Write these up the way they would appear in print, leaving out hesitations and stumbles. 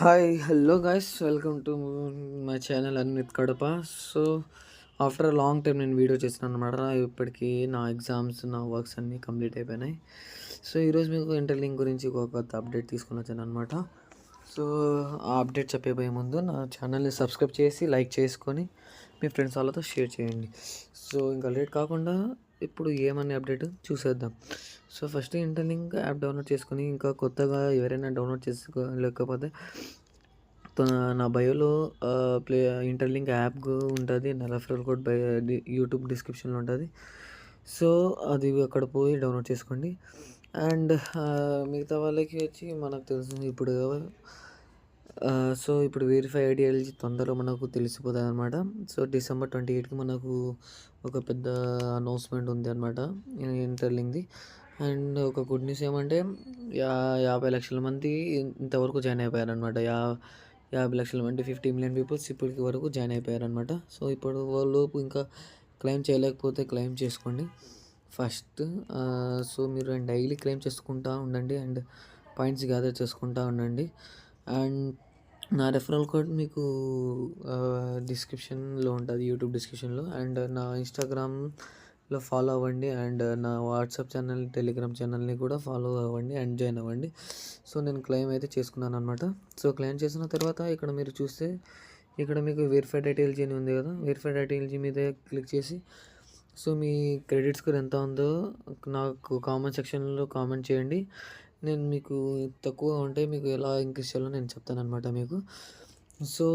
Hi hello guys welcome to my channel Anvith Kadapa. So after long time నేను video చేసినాను అనమాట. ఇప్పటికీ నా ఎగ్జామ్స్ నా వర్క్స్ అన్నీ కంప్లీట్ అయిపోయినాయి. సో ఈరోజు మీకు ఇంటర్లింక్ గురించి ఒక కొత్త అప్డేట్ తీసుకొని వచ్చాను అనమాట. సో ఆ అప్డేట్ చెప్పబోయే ముందు నా ఛానల్ని సబ్స్క్రైబ్ చేసి లైక్ చేసుకొని మీ ఫ్రెండ్స్ వాళ్ళతో షేర్ చేయండి. సో ఇంకా లేట్ కాకుండా ఇప్పుడు ఏమని అప్డేట్ చూసేద్దాం. So first interlink app download చేసుకొని, ఇంకా కొత్తగా ఎవరైనా డౌన్లోడ్ చేసుకోలేకపోతే నా బయోలో ప్లే ఇంటర్లింక్ యాప్ ఉంటుంది. నా రెఫరల్ కోడ్ యూట్యూబ్ డిస్క్రిప్షన్లో ఉంటుంది. సో అది అక్కడ పోయి డౌన్లోడ్ చేసుకోండి. అండ్ మిగతా వాళ్ళకి వచ్చి మనకు తెలుసు ఇప్పుడు సో ఇప్పుడు వెరిఫై ఐడియాలజీ తొందరలో మనకు తెలిసిపోతుంది అనమాట. సో December 28కి మనకు ఒక పెద్ద అనౌన్స్మెంట్ ఉంది అనమాట ఇంటర్లింక్ది. అండ్ ఒక గుడ్ న్యూస్ ఏమంటే 50 లక్షల మంది ఇంతవరకు జాయిన్ అయిపోయారనమాట. 50 లక్షల మంది 50 మిలియన్ పీపుల్స్ ఇప్పటికి వరకు జాయిన్ అయిపోయారనమాట. సో ఇప్పుడు లోపు ఇంకా క్లెయిమ్ చేయలేకపోతే క్లెయిమ్ చేసుకోండి ఫస్ట్. సో మీరు డైలీ క్లెయిమ్ చేసుకుంటూ ఉండండి అండ్ పాయింట్స్ గ్యాదర్ చేసుకుంటూ ఉండండి. అండ్ నా రెఫరల్ కోడ్ మీకు డిస్క్రిప్షన్లో ఉంటుంది, యూట్యూబ్ డిస్క్రిప్షన్లో. అండ్ నా ఇన్స్టాగ్రామ్లో ఫాలో అవ్వండి. అండ్ నా వాట్సాప్ ఛానల్, టెలిగ్రామ్ ఛానల్ని కూడా ఫాలో అవ్వండి అండ్ జాయిన్ అవ్వండి. సో నేను క్లెయిమ్ అయితే చేసుకున్నాను అనమాట. సో క్లెయిమ్ చేసిన తర్వాత ఇక్కడ మీరు చూస్తే ఇక్కడ మీకు వెరిఫైడ్ ఐటీఎల్జీ అని ఉంది కదా, వెరిఫైడ్ ఐటీఎల్జీ మీద క్లిక్ చేసి సో మీ క్రెడిట్ స్కోర్ ఎంత ఉందో నాకు కామెంట్ సెక్షన్లో కామెంట్ చేయండి. నేను మీకు తక్కువ ఉంటే మీకు ఎలా ఇంక్రీజ్ చేయాలో నేను చెప్తానమాట మీకు. సో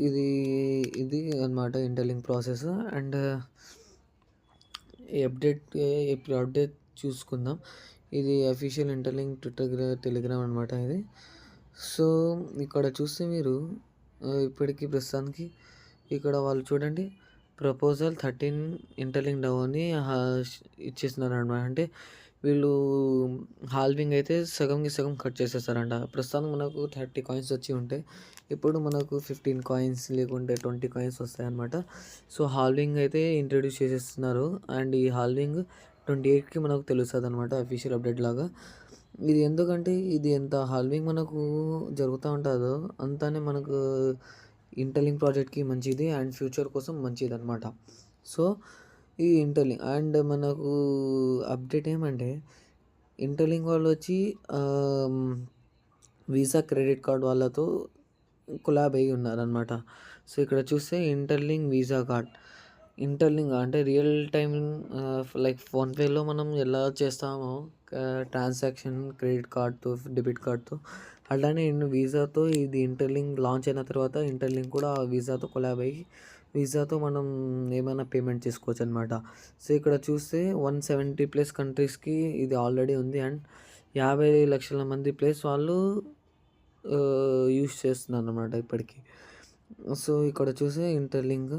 ఇది అనమాట ఇంటర్లింక్ ప్రాసెస్. అండ్ ఇప్పుడు అప్డేట్ చూసుకుందాం. ఇది అఫీషియల్ ఇంటర్లింక్ ట్విట్టర్, టెలిగ్రామ్ అనమాట ఇది. సో ఇక్కడ చూస్తే మీరు ఇప్పటికీ ప్రస్తుతానికి ఇక్కడ వాళ్ళు చూడండి, ప్రపోజల్ 13 ఇంటర్లింక్ డౌన్ని ఇచ్చేస్తున్నారు అనమాట. అంటే వీళ్ళు హాల్వింగ్ అయితే సగంకి సగం కట్ చేసేస్తారంట. ప్రస్తుతానికి మనకు 30 కాయిన్స్ వచ్చి ఉంటాయి, ఇప్పుడు మనకు 15 కాయిన్స్ లేకుంటే 20 కాయిన్స్ వస్తాయన్నమాట. సో హాల్వింగ్ అయితే ఇంట్రడ్యూస్ చేసేస్తున్నారు. అండ్ ఈ హాల్వింగ్ 28కి మనకు తెలుస్తుంది అనమాట, అఫీషియల్ అప్డేట్ లాగా. ఇది ఎందుకంటే ఇది ఎంత హాల్వింగ్ మనకు జరుగుతూ ఉంటుందో అంతానే మనకు ఇంటర్లింక్ ప్రాజెక్ట్కి మంచిది అండ్ ఫ్యూచర్ కోసం మంచిది అనమాట. సో ఈ ఇంటర్లింక్ అండ్ మనకు అప్డేట్ ఏమంటే ఇంటర్లింక్ వాళ్ళు వచ్చి వీసా క్రెడిట్ కార్డ్ వాళ్ళతో కొలాబ్ అయ్యి ఉన్నారనమాట. సో ఇక్కడ చూస్తే ఇంటర్లింక్ వీసా కార్డ్, ఇంటర్లింక్ అంటే రియల్ టైం లైక్ ఫోన్పేలో మనం ఎలా చేస్తామో ట్రాన్సాక్షన్ క్రెడిట్ కార్డ్తో, డెబిట్ కార్డ్తో, అలానే వీసాతో ఇది ఇంటర్లింక్ లాంచ్ అయిన తర్వాత ఇంటర్లింక్ కూడా వీసాతో కొలాబ్ అయ్యి వీసాతో మనం ఏమైనా పేమెంట్ చేసుకోవచ్చు అనమాట. సో ఇక్కడ చూస్తే 170+ కంట్రీస్కి ఇది ఆల్రెడీ ఉంది. అండ్ 50 లక్షల మంది ప్లస్ వాళ్ళు యూస్ చేస్తున్నారు అనమాట ఇప్పటికీ. సో ఇక్కడ చూస్తే ఇంటర్లింక్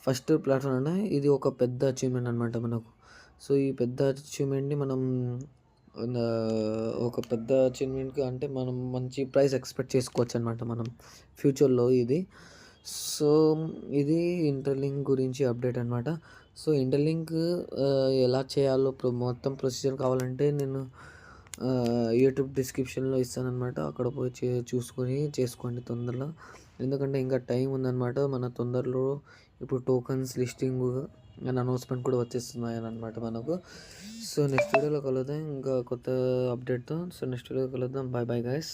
ఫస్ట్ ప్లాట్ఫామ్ అంటే ఇది ఒక పెద్ద అచీవ్మెంట్ అనమాట మనకు. సో ఈ పెద్ద అచీవ్మెంట్ని మనం ఒక పెద్ద అచీవ్మెంట్కి అంటే మనం మంచి ప్రైస్ ఎక్స్పెక్ట్ చేసుకోవచ్చు అనమాట మనం ఫ్యూచర్లో ఇది. సో ఇది ఇంటర్లింక్ గురించి అప్డేట్ అనమాట. సో ఇంటర్లింక్ ఎలా చేయాలో మొత్తం ప్రొసీజర్ కావాలంటే నేను యూట్యూబ్ డిస్క్రిప్షన్లో ఇస్తానమాట. అక్కడ పోయి చూసుకొని చేసుకోండి తొందరలో, ఎందుకంటే ఇంకా టైం ఉందన్నమాట. మన తొందరలో ఇప్పుడు టోకన్స్ లిస్టింగ్ అండ్ అనౌన్స్మెంట్ కూడా వచ్చేస్తున్నాయి అనమాట మనకు. సో నెక్స్ట్ వీడియోలో కలుద్దాం ఇంకా కొత్త అప్డేట్తో. సో నెక్స్ట్ వీడియోలో కలుద్దాం. Bye bye guys.